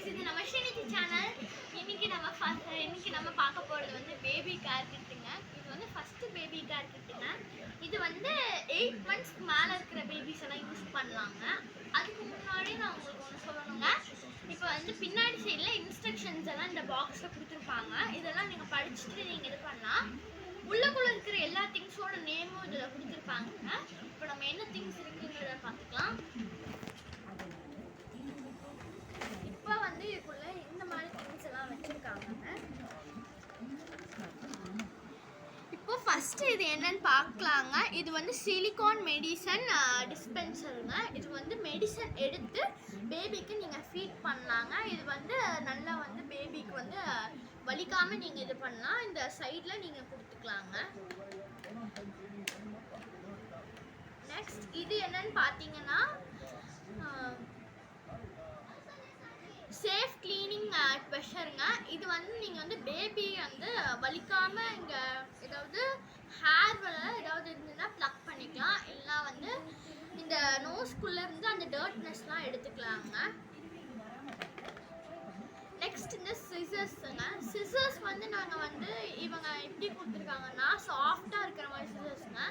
guys, இது நம்ம Srinidhi channel. இன்னைக்கு நம்ம பார்க்க போறது வந்து பேபி கேர் கிட்டுங்க. இது வந்து ஃபர்ஸ்ட் பேபி கேர் கிட்டுங்க. இது வந்து 8 மந்த்ஸ்க்கு மேல இருக்கிற பேபிஸ் எல்லாம் யூஸ் பண்ணலாங்க. அதுக்கு முன்னாடி நான் உங்களுக்கு ஒன்று சொல்லணுங்க. இப்போ வந்து பின்னாடி சைடில் இன்ஸ்ட்ரக்ஷன்ஸ் எல்லாம் இந்த பாக்ஸில் கொடுத்துருப்பாங்க. இதெல்லாம் நீங்கள் படிச்சுட்டு நீங்கள் இது பண்ணலாம். உள்ளக்குள்ள இருக்கிற எல்லா திங்ஸோட நேமும் இதில் கொடுத்துருப்பாங்க. இப்போ நம்ம என்ன திங்ஸ் இருக்குங்கிறத பார்த்துக்கலாம். இப்போ வந்து இதுக்குள்ள இந்த மாதிரி திங்ஸ் எல்லாம் வச்சிருக்காங்க. இப்போ ஃபர்ஸ்ட் இது என்னன்னு பார்க்கலாங்க. இது வந்து சிலிகான் மெடிசன் டிஸ்பென்சருங்க. இது வந்து மெடிசன் எடுத்து பேபிக்கு நீங்கள் ஃபீட் பண்ணலாங்க. இது வந்து நல்லா வந்து பேபிக்கு வந்து வலிக்காமல் நீங்கள் இது பண்ணலாம். இந்த சைடில் நீங்கள் கொடுத்துக்கலாங்க. நெக்ஸ்ட் இது என்னன்னு பார்த்தீங்கன்னா சேஃப் கிளீனிங் ப்ரெஷருங்க. இது வந்து நீங்கள் வந்து பேபி வந்து வலிக்காமல் இங்கே ஏதாவது ஹேர்ல ஏதாவது இருந்ததுன்னா ப்ளக் பண்ணிக்கலாம். இல்லைனா வந்து இந்த நோஸ்குள்ளே இருந்து அந்த டர்ட்னஸ்லாம் எடுத்துக்கலாங்க. நெக்ஸ்ட் இந்த சிசர்ஸுங்க. சிசர்ஸ் வந்து நாங்கள் வந்து இவங்க எப்படி கொடுத்துருக்காங்கன்னா சாஃப்டாக இருக்கிற மாதிரி சிசர்ஸுங்க.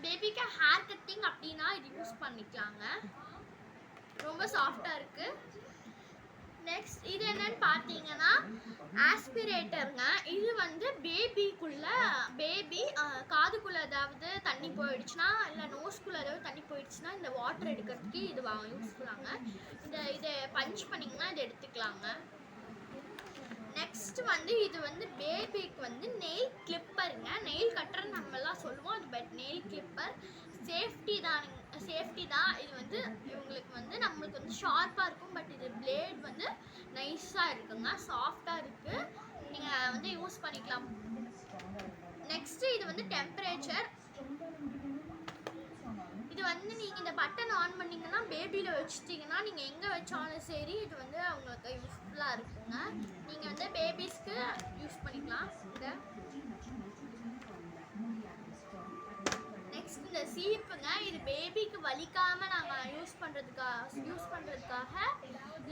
பேபிக்கு ஹேர் கட்டிங் அப்படின்னா இது யூஸ் பண்ணிக்கலாங்க. ரொம்ப சாஃப்டாக இருக்குது. நெக்ஸ்ட் இது என்னன்னு பார்த்தீங்கன்னா ஆஸ்பிரேட்டருங்க. இது வந்து பேபி காதுக்குள்ளே ஏதாவது தண்ணி போயிடுச்சுன்னா இல்லை நோஸ்குள்ளே ஏதாவது தண்ணி போயிடுச்சுன்னா இந்த வாட்டர் எடுக்கிறதுக்கு இது யூஸ்ஃபுல்லாங்க. இதை பஞ்ச் பண்ணிங்கன்னா இதை எடுத்துக்கலாங்க. நெக்ஸ்ட் வந்து இது வந்து பேபிக்கு வந்து நெயில் கிளிப்பருங்க. நெயில் கட்டர் நம்மலாம் சொல்லுவோம், அது பட் நெயில் கிளிப்பர் சேஃப்டி தான். இது வந்து இவங்களுக்கு வந்து நம்மளுக்கு வந்து ஷார்ப்பாக இருக்கும், பட் இது பிளேட் வந்து நைஸாக இருக்குங்க, சாஃப்டாக இருக்குது. நீங்கள் வந்து யூஸ் பண்ணிக்கலாம். நெக்ஸ்ட்டு இது வந்து டெம்பரேச்சர். இது வந்து நீங்கள் இந்த பட்டன் ஆன் பண்ணிங்கன்னா பேபியில் வச்சுட்டிங்கன்னா நீங்கள் எங்கே வச்சாலும் சரி இது வந்து அவங்களுக்கு யூஸ்ஃபுல்லாக இருக்குங்க. நீங்கள் வந்து பேபிஸ்க்கு யூஸ் பண்ணிக்கலாம். நெக்ஸ்ட் இந்த சீப்புங்க. இது பேபிக்கு வலிக்காமல் நாங்கள் யூஸ் பண்ணுறதுக்காக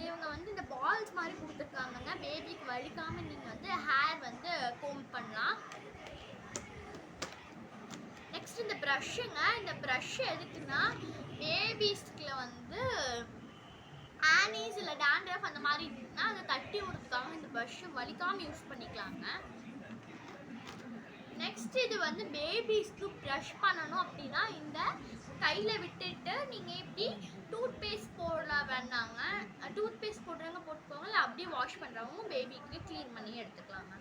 இவங்க வந்து இந்த பால்ஸ் மாதிரி கொடுத்துருக்காங்கங்க. பேபிக்கு வலிக்காமல் நீங்கள் வந்து ஹேர் வந்து கோம் பண்ணலாம். நெக்ஸ்ட் இந்த ப்ரஷ்ஷுங்க. இந்த ப்ரஷ் எதுக்குன்னா பேபிஸ்கில் வந்து ஆனீஸ் இல்லை டேண்ட்ரஃப் அந்த மாதிரி இருக்குன்னா அதை தட்டி விடுறதுக்காக இந்த ப்ரஷ்ஷு வலிக்காமல் யூஸ் பண்ணிக்கலாங்க. நெக்ஸ்ட் இது வந்து பேபிஸ்க்கு ப்ரஷ் பண்ணணும் அப்படின்னா இந்த கையில் விட்டுட்டு நீங்கள் இப்படி டூத் பேஸ்ட் போட வேண்டாங்க. டூத் பேஸ்ட் போடுறவங்க போட்டுக்கோங்க, இல்லை அப்படியே வாஷ் பண்ணுறவங்க பேபிக்கு க்ளீன் பண்ணி எடுத்துக்கலாங்க.